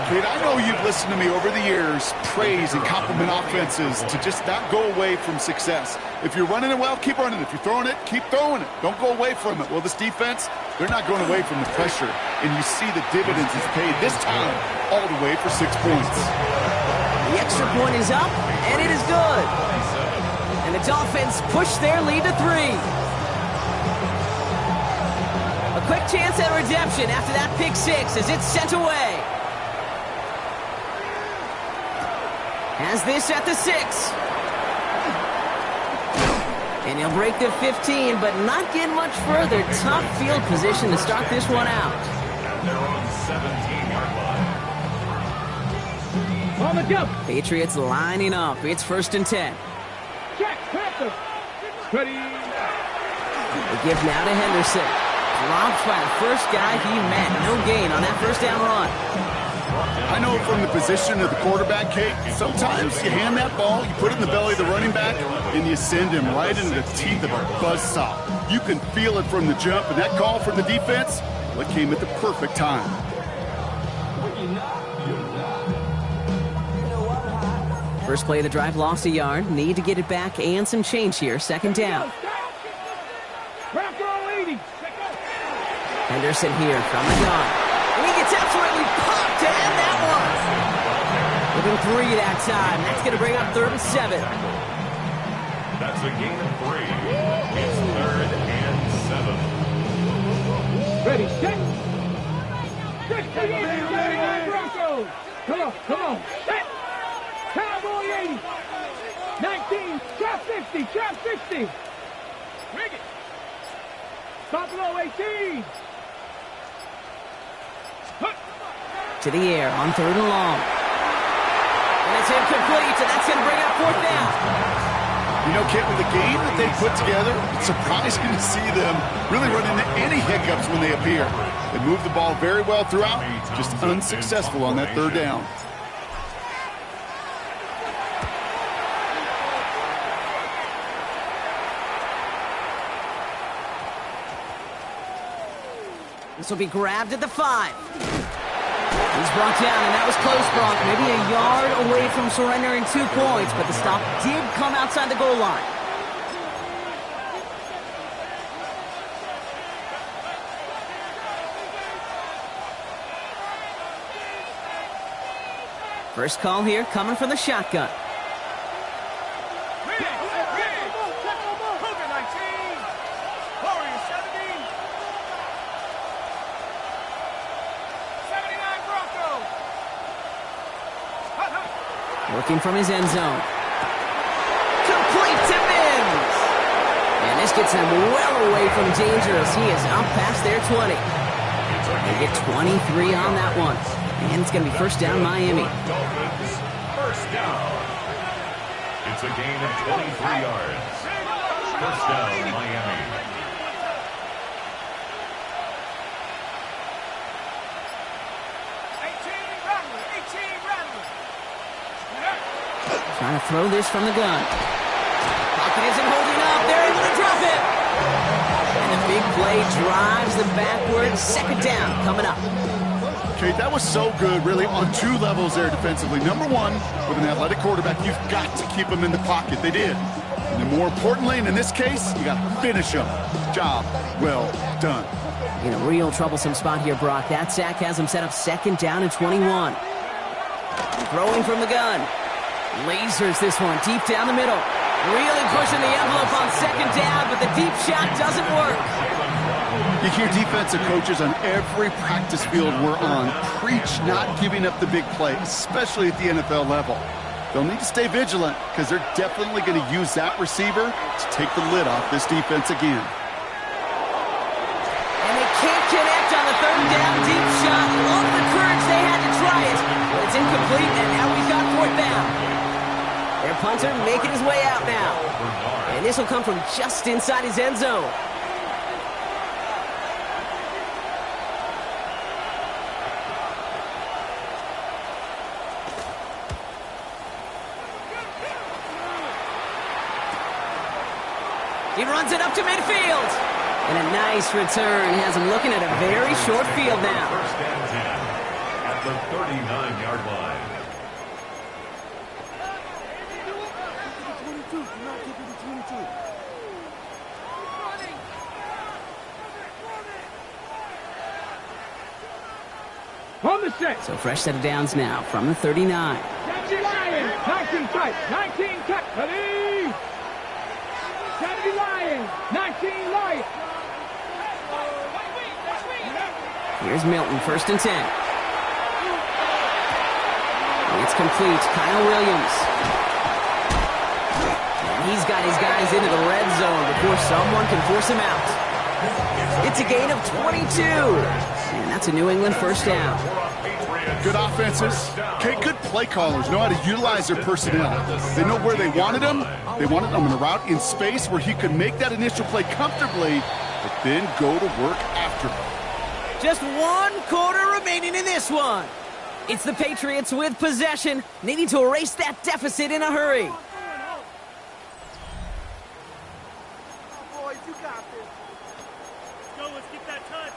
Kid, I know you've listened to me over the years praise and compliment offenses to just not go away from success. If you're running it well, keep running it. If you're throwing it, keep throwing it. Don't go away from it. Well, this defense, they're not going away from the pressure. And you see the dividends it's paid this time all the way for 6 points. The extra point is up, and it is good. And the Dolphins push their lead to 3. A quick chance at redemption after that pick 6 as it's sent away. Has this at the 6. And he'll break the 15, but not get much further. Tough field position to start this one out. At their own 17-yard line. On the jump. Patriots lining up. It's 1st and 10. Check, Panther. Ready. The give now to Henderson. Dropped by the first guy he met. No gain on that 1st down run. I know from the position of the quarterback, Kate, sometimes you hand that ball, you put it in the belly of the running back, and you send him right into the teeth of a buzzsaw. You can feel it from the jump, and that call from the defense, well, it came at the perfect time. First play of the drive lost a yard. Need to get it back and some change here. 2nd down. Henderson here from the gun. And he gets absolutely popped to end that one. Within 3 that time. That's going to bring up 3rd and 7. That's a gain of 3. It's 3rd and 7. Ready, set. Broncos. Come on, come on. Set. Cowboy 80. 19. Trap 60. Trap 60. Rig it. Buffalo 18. To the air on 3rd and long. And it's incomplete, and that's going to bring up 4th down. You know, Kit, with the game that they put together, it's surprising to see them really run into any hiccups when they appear. They move the ball very well throughout, just unsuccessful on that 3rd down. This will be grabbed at the 5. He's brought down, and that was close, Brock. Maybe a yard away from surrendering 2 points, but the stop did come outside the goal line. First call here coming from the shotgun. Looking from his end zone. Complete to Phins! And this gets them well away from danger as he is up past their 20. They get 23 on that one. And it's going to be first down Miami. Dolphins, first down. It's a gain of 23 yards. First down Miami. Trying to throw this from the gun. Pocket isn't holding up. They're able to drop it. And the big play drives them backwards. Second down coming up. Okay, that was so good, really, on 2 levels there defensively. Number 1, with an athletic quarterback, you've got to keep him in the pocket. They did. And then more importantly, and in this case, you got to finish him. Job well done. In a real troublesome spot here, Brock. That sack has him set up second down and 21. Throwing from the gun. Lasers this one deep down the middle. Really pushing the envelope on second down, but the deep shot doesn't work. You hear defensive coaches on every practice field we're on preach not giving up the big play, especially at the NFL level. They'll need to stay vigilant because they're definitely going to use that receiver to take the lid off this defense again. And they can't connect on the third down deep shot. Love the courage they had to try it, but it's incomplete, and now we've got fourth down. Their punter making his way out now. And this will come from just inside his end zone. He runs it up to midfield. And a nice return has him looking at a very short field now. First and 10 at the 39-yard line. On the set. So fresh set of downs now from the 39. 19 tight. 19 tight. Ready? 70 Lions. 19 Lions. Here's Milton, first and 10. It's complete. Kyle Williams. And he's got his guys into the red zone before someone can force him out. It's a gain of 22. And that's a New England first down. Good offenses. Okay, good play callers know how to utilize their personnel. They know where they wanted him. They wanted him in a route in space where he could make that initial play comfortably, but then go to work after. Just 1 quarter remaining in this one. It's the Patriots with possession, needing to erase that deficit in a hurry. Boys, you got this. Go, let's get that touch.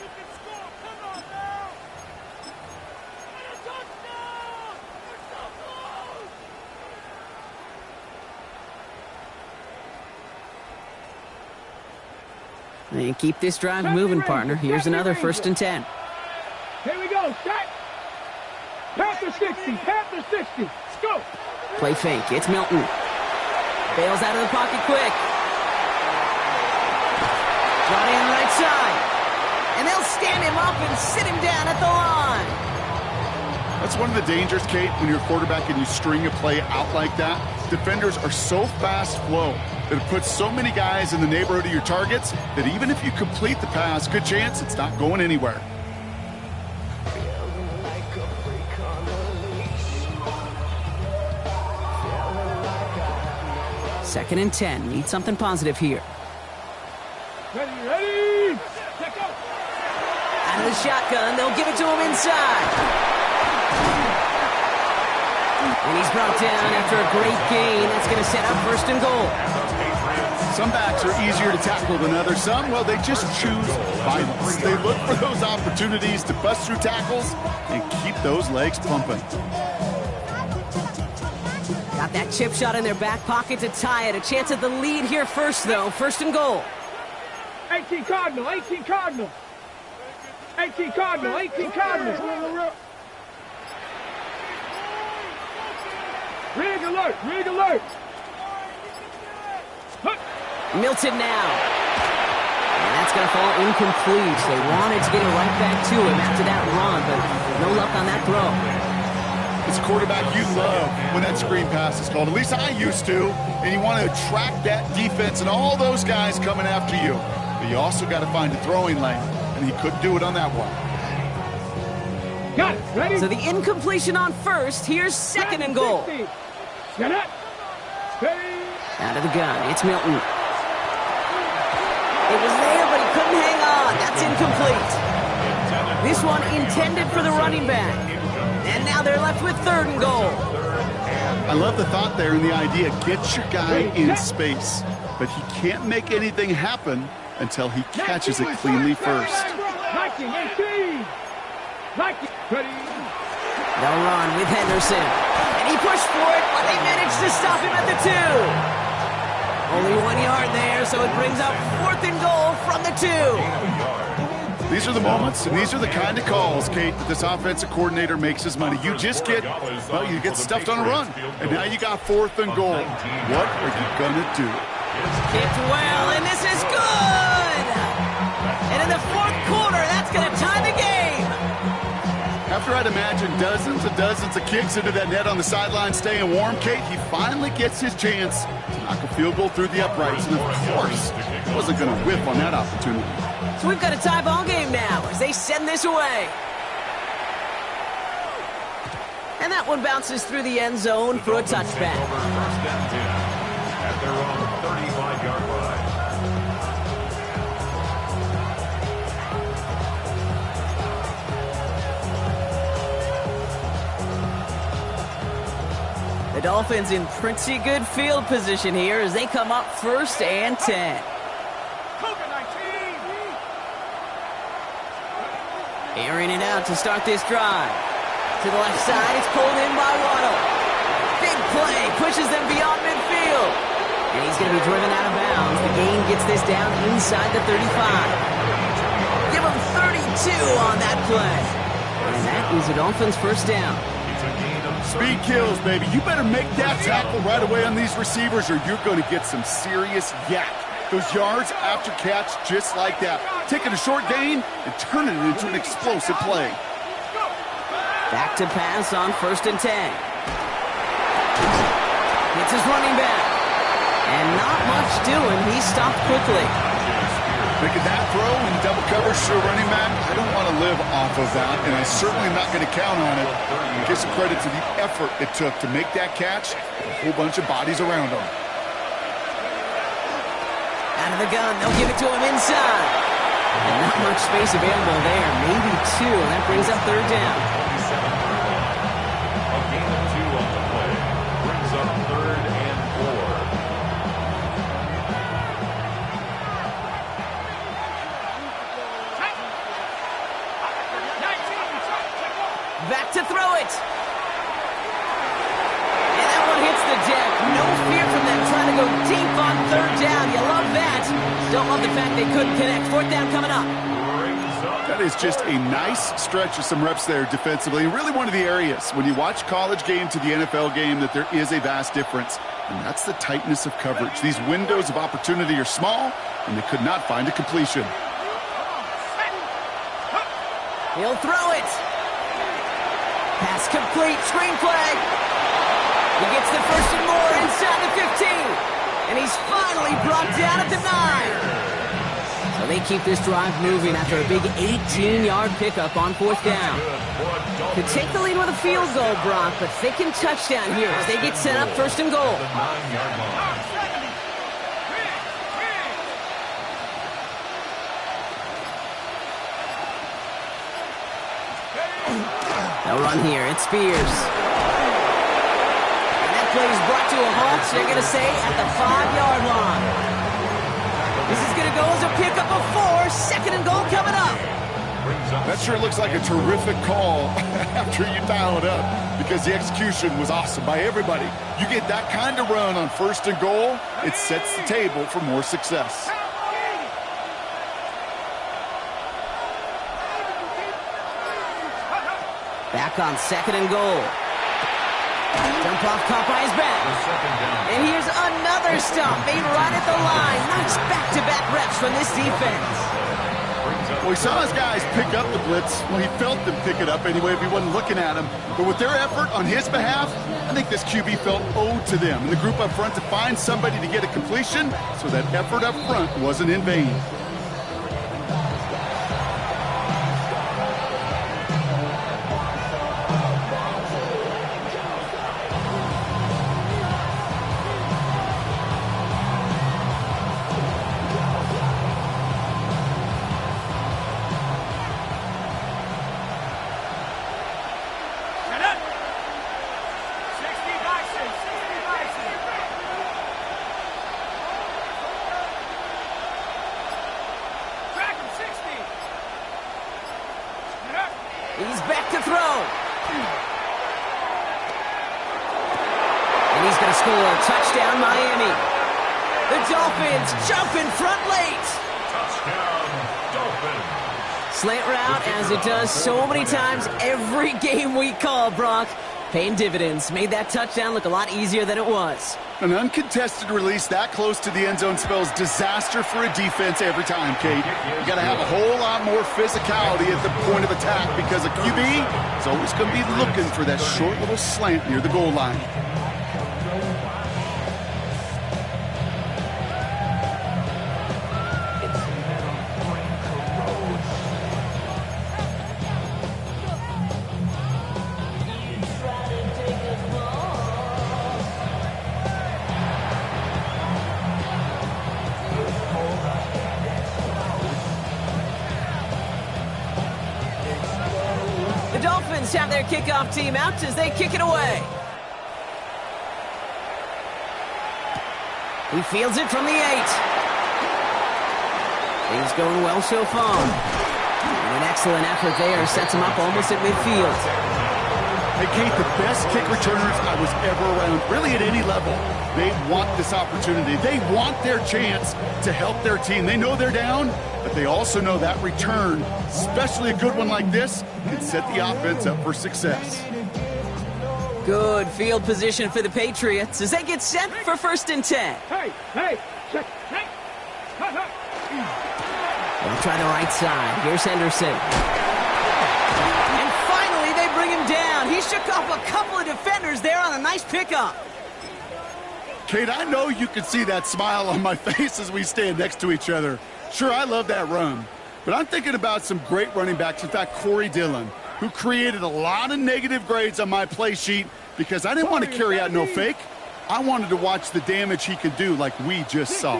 You can score. Come on now. And a touchdown. We're so close. And keep this drive moving, partner. Here's another first and 10. Here we go. Set. Panther 60. Panther 60. Let's go. Play fake. It's Milton. Bails out of the pocket quick. Brought in right side. And they'll stand him up and sit him down at the line. That's one of the dangers, Kate, when you're a quarterback and you string a play out like that. Defenders are so fast flow that it puts so many guys in the neighborhood of your targets that even if you complete the pass, good chance it's not going anywhere. Second and 10. Need something positive here. Ready. Check out. Out of the shotgun. They'll give it to him inside. And he's brought down after a great gain. That's going to set up first and goal. So Some backs are easier to tackle than others. Some, well, they just choose violence. They look for those opportunities to bust through tackles and keep those legs pumping. Got that chip shot in their back pocket to tie it. A chance at the lead here first, though. First and goal. 18 Cardinal, 18 Cardinal. 18 Cardinal, 18 Cardinal. Rig alert, rig alert. Milton now. And that's going to fall incomplete. They wanted to get it right back to him after that run, but no luck on that throw. It's a quarterback you love when that screen pass is called. At least I used to. And you want to attract that defense and all those guys coming after you. But you also got to find a throwing lane, and he couldn't do it on that one. Got it, ready? So the incompletion on first. Here's second and goal. Get it. Out of the gun, it's Milton. It was there, but he couldn't hang on. That's incomplete. This one intended for the running back. And now they're left with third and goal. I love the thought there and the idea. Get your guy in space. But he can't make anything happen until he catches it cleanly first. 19, 18. 19, ready. They'll run with Henderson. And he pushed for it, but they managed to stop him at the 2. Only 1 yard there, so it brings up fourth and goal from the 2. These are the moments, and these are the kind of calls, Kate, that this offensive coordinator makes his money. You just get, well, you get stuffed on a run, and now you got fourth and goal. What are you going to do? Kicked well, and this is good! And in the fourth quarter, that's going to tie the game! After I'd imagine dozens and dozens of kicks into that net on the sideline staying warm, Kate, he finally gets his chance to knock a field goal through the uprights. And of course, he wasn't going to whiff on that opportunity. So we've got a tie ball game now as they send this away. And that one bounces through the end zone for a touchback. First and 10 at their own 35-yard line. The Dolphins in pretty good field position here as they come up first and 10. Airing it out to start this drive. To the left side, it's pulled in by Waddle. Big play, pushes them beyond midfield. And he's going to be driven out of bounds. The gain gets this down inside the 35. Give him 32 on that play. And that is a Dolphins first down. Speed kills, baby. You better make that tackle right away on these receivers or you're going to get some serious yak. Those yards after catch just like that. Taking a short gain and turning it into an explosive play. Back to pass on first and 10. It's his running back. And not much doing. He stopped quickly. Making that throw in double coverage to a running back, I don't want to live off of that, and I certainly am not going to count on it. Give some credit to the effort it took to make that catch with a whole bunch of bodies around him. Out of the gun, they'll give it to him inside. And not much space available there, maybe two, and that brings up third down. A gain of 2 on the play brings up third and 4. Back to throw it. And that one hits the deck. No fear from them trying to go deep on third down. You love that. Don't love the fact they couldn't connect. Fourth down coming up. That is just a nice stretch of some reps there defensively. Really one of the areas when you watch college game to the NFL game that there is a vast difference. And that's the tightness of coverage. These windows of opportunity are small, and they could not find a completion. He'll throw it. Pass complete. Screen flag. He gets the first and more inside the 15. And he's finally brought down at the 9. So they keep this drive moving after a big 18-yard pickup on fourth down. Could take the lead with a field goal, Brock, but they can touchdown here as they get set up first and goal. They'll run here. It's Spears. And that play is brought to a halt, so they're going to say at the 5-yard line. pickup of 4, 2nd and goal coming up. That sure looks like a terrific call after you dial it up, because the execution was awesome by everybody. You get that kind of run on 1st and goal, it sets the table for more success. Back on 2nd and goal. Dump off caught by his back. And here's another stop made right at the line. Nice back-to-back reps from this defense. Well, he saw his guys pick up the blitz. Well, he felt them pick it up anyway if he wasn't looking at him. But with their effort on his behalf, I think this QB felt owed to them. And the group up front to find somebody to get a completion, so that effort up front wasn't in vain. He's back to throw. And he's going to score a touchdown, Miami. The Dolphins jump in front late. Touchdown, Dolphins. Slant route, as it does so many times every game we call, Brock. Paying dividends. Made that touchdown look a lot easier than it was. An uncontested release that close to the end zone spells disaster for a defense every time, Kate. You got to have a whole lot more physicality at the point of attack, because a QB is always going to be looking for that short little slant near the goal line. The Dolphins have their kickoff team out as they kick it away. He fields it from the 8. Things going well so far. And an excellent effort there sets him up almost at midfield. Hey, Kate, the best kick returners I was ever around, really at any level, they want this opportunity. They want their chance to help their team. They know they're down, but they also know that return, especially a good one like this, can set the offense up for success. Good field position for the Patriots as they get set for 1st and 10. Hey, check, hey, They'll try the right side. Here's Henderson. And finally, they bring him down. He shook off a couple of defenders there on a nice pickup. Kate, I know you can see that smile on my face as we stand next to each other. Sure, I love that run, but I'm thinking about some great running backs. In fact, Corey Dillon, who created a lot of negative grades on my play sheet because I didn't want to carry out no fake. I wanted to watch the damage he could do like we just saw.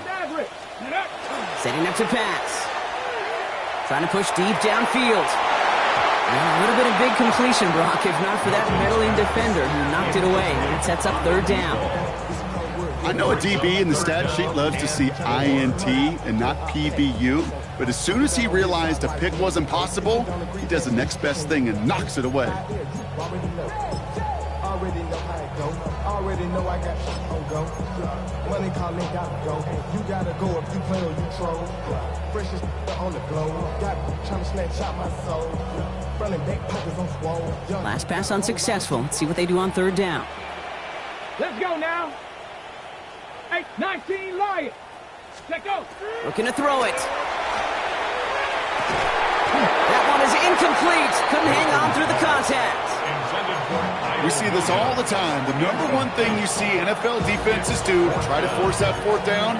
Setting up to pass. Trying to push deep downfield. And a little bit of big completion, Brock, if not for that meddling defender who knocked it away. And it sets up 3rd down. I know a DB in the stat sheet loves to see INT and not PBU, but as soon as he realized a pick wasn't possible, he does the next best thing and knocks it away. Already know I got shit on go. Money calling, gotta go. You gotta go if you play or you troll. Freshest on the glow. Got trying to snatch out my soul. Running back pockets on swole. Last pass unsuccessful. Let's see what they do on 3rd down. Let's go now. 19 Lions. Let's go. Looking to throw it. That one is incomplete. Couldn't hang on through the contact. We see this all the time. The number one thing you see NFL defenses do to try to force that 4th down,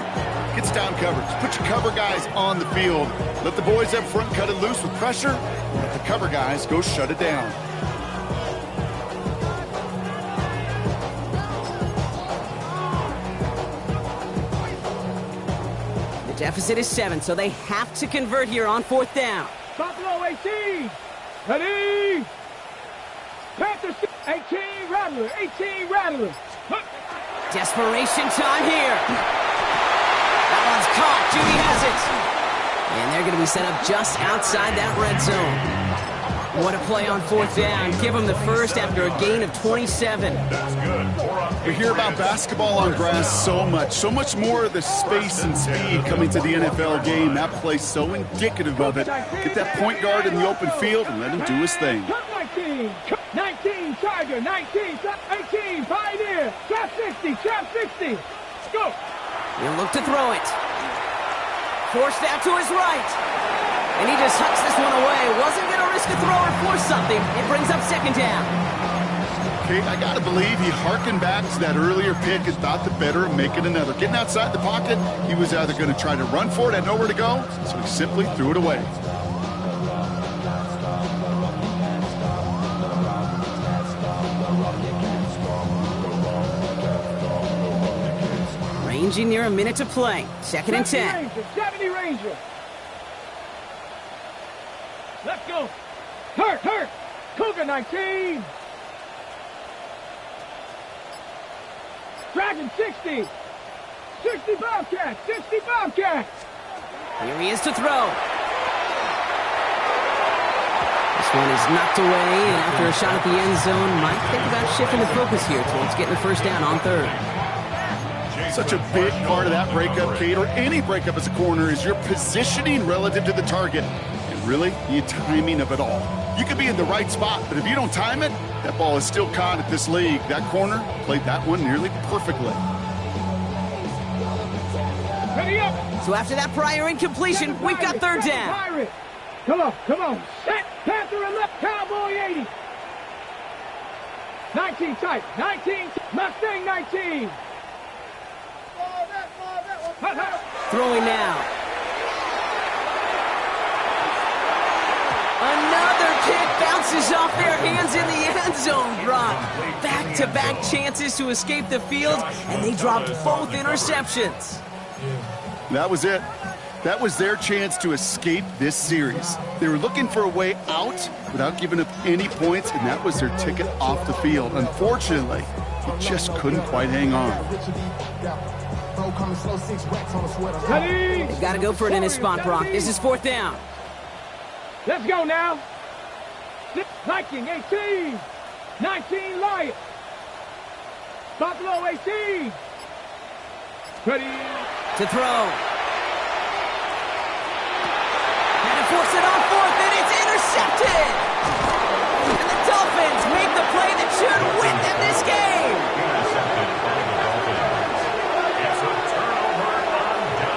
gets down coverage. Put your cover guys on the field. Let the boys up front cut it loose with pressure. Let the cover guys go shut it down. The deficit is 7, so they have to convert here on 4th down. Buffalo 18. Ready? Panthers 18 Rattler. 18 Rattler. Desperation time here. That one's caught. Judy has it. And they're going to be set up just outside that red zone. What a play on 4th down. Give them the first after a gain of 27. That's good. We hear about basketball on grass so much more of the space and speed coming to the NFL game. That play's so indicative of it. Get that point guard in the open field and let him do his thing. 19, Tiger, 19, 18, Pioneer, trap 60, trap 60. Let's go. He'll look to throw it. Forced out to his right. And he just hucks this one away. Wasn't going to risk a throw or force something. It brings up 2nd down. Kate, I got to believe he harkened back to that earlier pick and thought the better of making another. Getting outside the pocket, he was either going to try to run for it, had nowhere to go, so he simply threw it away. Ranging near a minute to play. 2nd and 10. 70 Ranger. Let's go. Hurt. Cougar 19. Dragon 60. 60 Bobcats. 60 Bobcats. Here he is to throw. This one is knocked away, and after a shot at the end zone, might think about shifting the focus here towards getting the first down on 3rd. Such a big part of that breakup, Kate, or any breakup as a corner, is your positioning relative to the target. And really, the timing of it all. You could be in the right spot, but if you don't time it, that ball is still caught at this league. That corner played that one nearly perfectly. Ready up. So after that prior incompletion, we've got 3rd down. Come on. Set. Panther and left. Cowboy 80. 19 tight. 19. Mustang 19. Throwing now. Another kick bounces off their hands in the end zone. Brock. Back-to-back chances to escape the field, and they dropped both interceptions. That was it. That was their chance to escape this series. They were looking for a way out without giving up any points, and that was their ticket off the field. Unfortunately, they just couldn't quite hang on. They've got to go for it in his spot, Brock. This is 4th down. Let's go now. Viking 18. 19 Lion. Buffalo 18. Ready. To throw. And to force it on 4th, and it's intercepted. And the Dolphins make the play that should win them this game.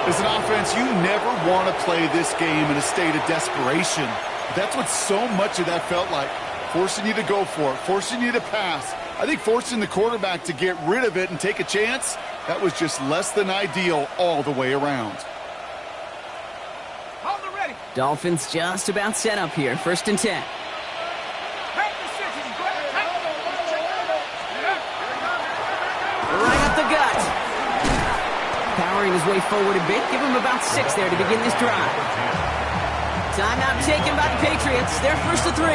As an offense, you never want to play this game in a state of desperation. That's what so much of that felt like. Forcing you to go for it, forcing you to pass. I think forcing the quarterback to get rid of it and take a chance, that was just less than ideal all the way around. Dolphins just about set up here. 1st and 10. Right up the gut. Powering his way forward a bit. Give him about 6 there to begin this drive. Timeout taken by the Patriots. They're 1st and 3.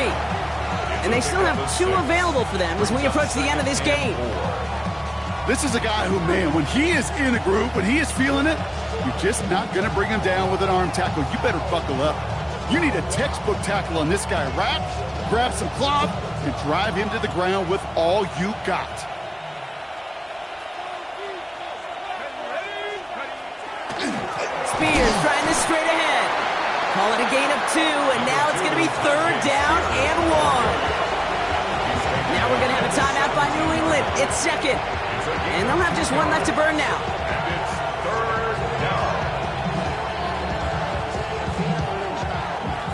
And they still have 2 available for them as we approach the end of this game. This is a guy who, man, when he is in a group, when he is feeling it, you're just not going to bring him down with an arm tackle. You better buckle up. You need a textbook tackle on this guy. Wrap, grab some cloth, and drive him to the ground with all you got. Spears trying this straight ahead. Call it a gain of 2, and now it's going to be 3rd down and 1. Now we're going to have a timeout by New England. It's 2nd. And they'll have just 1 left to burn now. And it's 3rd down.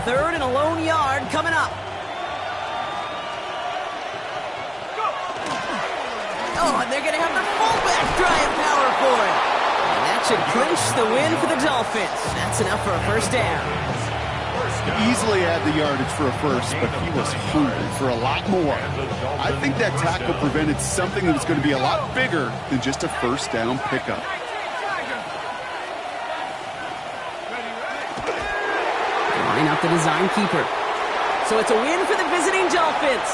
3rd and a lone yard coming up. Oh, and they're going to have the fullback trying power for it. And that should clinch the win for the Dolphins. That's enough for a 1st down. Easily had the yardage for a first, but he was hungry for a lot more. I think that tackle prevented something that was going to be a lot bigger than just a 1st down pickup. Line up the design keeper. So it's a win for the visiting Dolphins.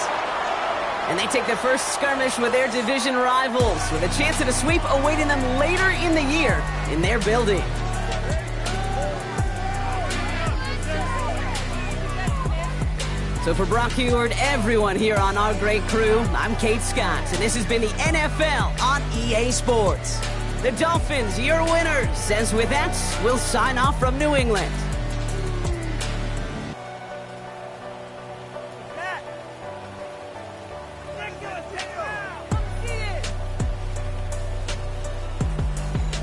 And they take their first skirmish with their division rivals with a chance at a sweep awaiting them later in the year in their building. So for Brock Heward, everyone here on our great crew, I'm Kate Scott, and this has been the NFL on EA Sports. The Dolphins, your winners, as with that, we'll sign off from New England.